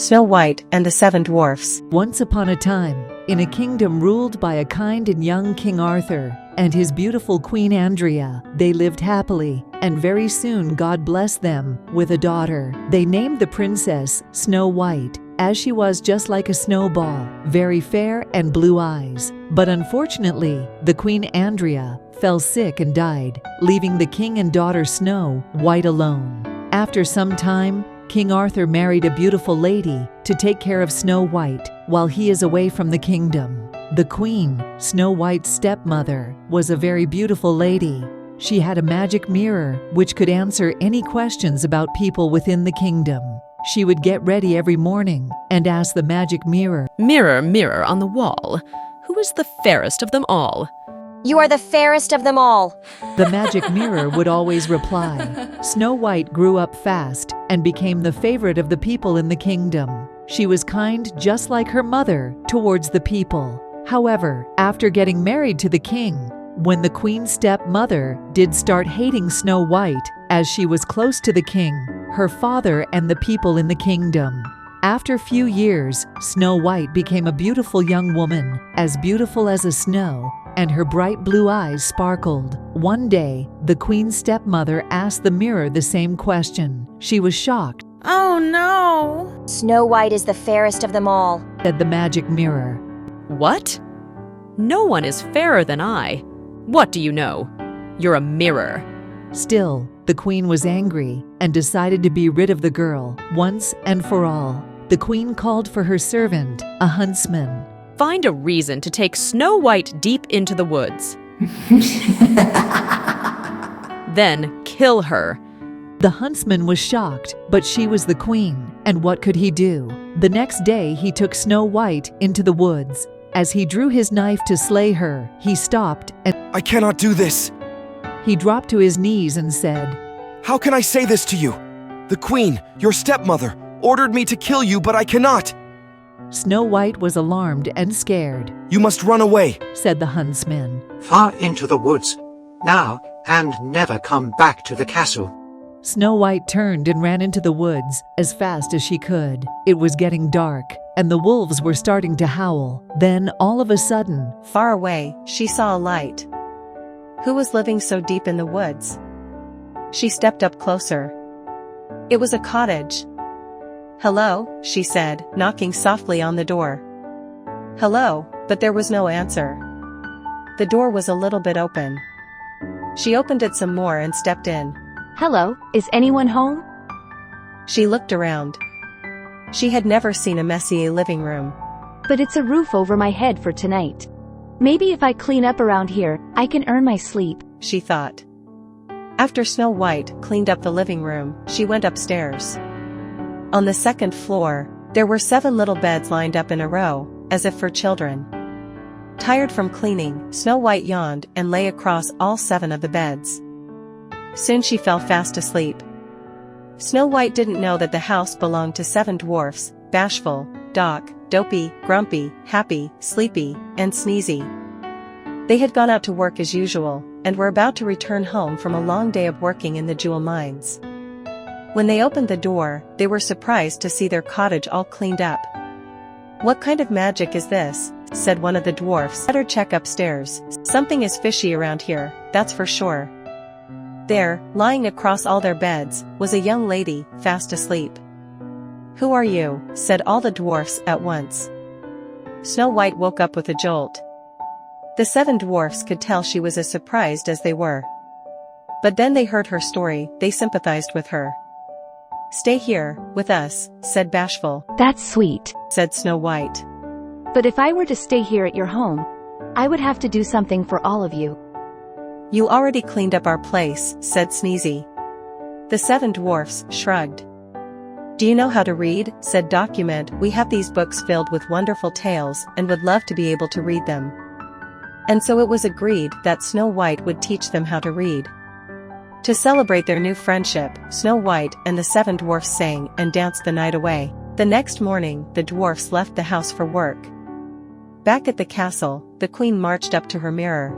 Snow White and the Seven Dwarfs. Once upon a time, in a kingdom ruled by a kind and young King Arthur and his beautiful Queen Andrea, they lived happily, and very soon God blessed them with a daughter. They named the princess Snow White, as she was just like a snowball, very fair and blue eyes. But unfortunately, the Queen Andrea fell sick and died, leaving the king and daughter Snow White alone. After some time, King Arthur married a beautiful lady to take care of Snow White while he is away from the kingdom. The queen, Snow White's stepmother, was a very beautiful lady. She had a magic mirror which could answer any questions about people within the kingdom. She would get ready every morning and ask the magic mirror, "Mirror, mirror on the wall, who is the fairest of them all?" "You are the fairest of them all." The magic mirror would always reply. Snow White grew up fast and became the favorite of the people in the kingdom. She was kind just like her mother towards the people. However, after getting married to the king, when the queen's stepmother did start hating Snow White as she was close to the king, her father and the people in the kingdom. After few years, Snow White became a beautiful young woman, as beautiful as a snow, and her bright blue eyes sparkled. One day, the queen's stepmother asked the mirror the same question. She was shocked. "Oh no!" "Snow White is the fairest of them all," said the magic mirror. "What? No one is fairer than I. What do you know? You're a mirror." Still, the queen was angry and decided to be rid of the girl once and for all. The queen called for her servant, a huntsman. "Find a reason to take Snow White deep into the woods. Then kill her." The huntsman was shocked, but she was the queen, and what could he do? The next day he took Snow White into the woods. As he drew his knife to slay her, he stopped and I cannot do this. he dropped to his knees and said, How can I say this to you? The queen, your stepmother, ordered me to kill you, but I cannot. Snow White was alarmed and scared. You must run away, Said the huntsman. Far into the woods, now and never come back to the castle. Snow White turned and ran into the woods as fast as she could. It was getting dark, and the wolves were starting to howl. Then, all of a sudden, Far away, she saw a light. Who was living so deep in the woods? She stepped up closer. It was a cottage. "Hello," she said, knocking softly on the door. "Hello," but there was no answer. The door was a little bit open. She opened it some more and stepped in. "Hello, is anyone home?" She looked around. She had never seen a messy living room. "But it's a roof over my head for tonight. Maybe if I clean up around here, I can earn my sleep," she thought. After Snow White cleaned up the living room, she went upstairs. On the second floor, there were 7 little beds lined up in a row, as if for children. Tired from cleaning, Snow White yawned and lay across all 7 of the beds. Soon she fell fast asleep. Snow White didn't know that the house belonged to 7 dwarfs: Bashful, Doc, Dopey, Grumpy, Happy, Sleepy, and Sneezy. They had gone out to work as usual, and were about to return home from a long day of working in the jewel mines. When they opened the door, they were surprised to see their cottage all cleaned up. "What kind of magic is this?" said one of the dwarfs. "Better check upstairs. Something is fishy around here, that's for sure." There, lying across all their beds, was a young lady, fast asleep. "Who are you?" said all the dwarfs at once. Snow White woke up with a jolt. The 7 dwarfs could tell she was as surprised as they were. But then they heard her story, they sympathized with her. "Stay here, with us," said Bashful. "That's sweet," said Snow White. "but if I were to stay here at your home, I would have to do something for all of you." "You already cleaned up our place," said Sneezy. The 7 dwarfs shrugged. "Do you know how to read?" said Document. "We have these books filled with wonderful tales and would love to be able to read them." And so it was agreed that Snow White would teach them how to read. To celebrate their new friendship, Snow White and the 7 dwarfs sang and danced the night away. The next morning, the dwarfs left the house for work. Back at the castle, the queen marched up to her mirror.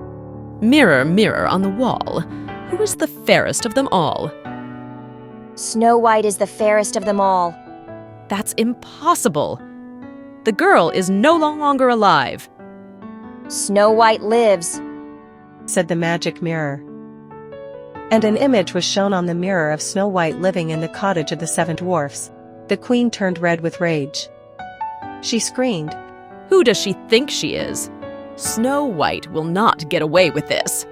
"Mirror, mirror on the wall, who is the fairest of them all?" "Snow White is the fairest of them all." That's impossible. The girl is no longer alive. Snow White lives. said the magic mirror. And an image was shown on the mirror of Snow White living in the cottage of the 7 dwarfs. The queen turned red with rage. She screamed, Who does she think she is? Snow White will not get away with this.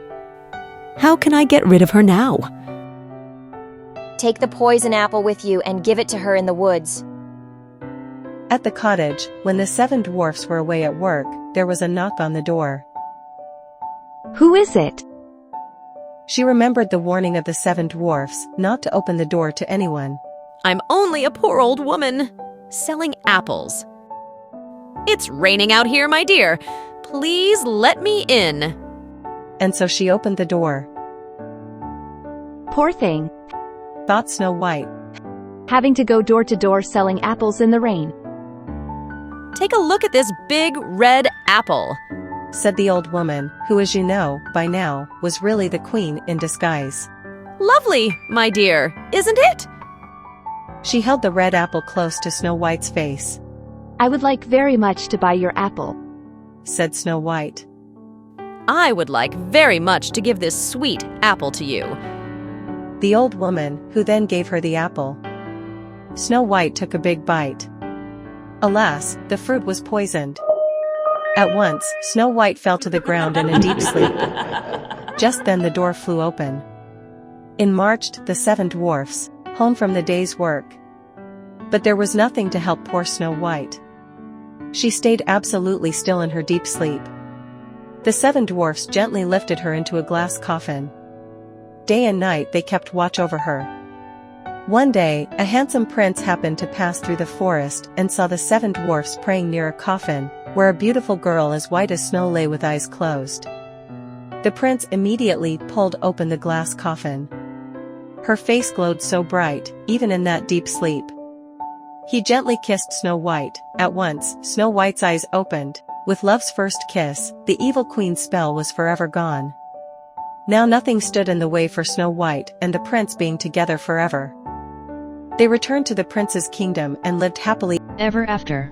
How can I get rid of her now? Take the poison apple with you and give it to her in the woods. At the cottage, when the 7 dwarfs were away at work, there was a knock on the door. Who is it? She remembered the warning of the 7 dwarfs not to open the door to anyone. I'm only a poor old woman selling apples. It's raining out here, my dear. Please let me in. And so she opened the door. Poor thing. Thought Snow White. Having to go door to door selling apples in the rain. Take a look at this big red apple. Said the old woman, who, as you know, by now, was really the queen in disguise. Lovely, my dear, isn't it? She held the red apple close to Snow White's face. I would like very much to buy your apple, said Snow White. I would like very much to give this sweet apple to you. The old woman, who then gave her the apple. Snow White took a big bite. Alas, the fruit was poisoned. At once, Snow White fell to the ground in a deep sleep. Just then the door flew open. In marched the 7 dwarfs, home from the day's work. But there was nothing to help poor Snow White. She stayed absolutely still in her deep sleep. The 7 dwarfs gently lifted her into a glass coffin. Day and night they kept watch over her. One day, a handsome prince happened to pass through the forest and saw the 7 dwarfs praying near a coffin, where a beautiful girl as white as snow lay with eyes closed. The prince immediately pulled open the glass coffin. Her face glowed so bright, even in that deep sleep. He gently kissed Snow White. At once, Snow White's eyes opened. With love's first kiss, the evil queen's spell was forever gone. Now nothing stood in the way for Snow White and the prince being together forever. They returned to the prince's kingdom and lived happily ever after.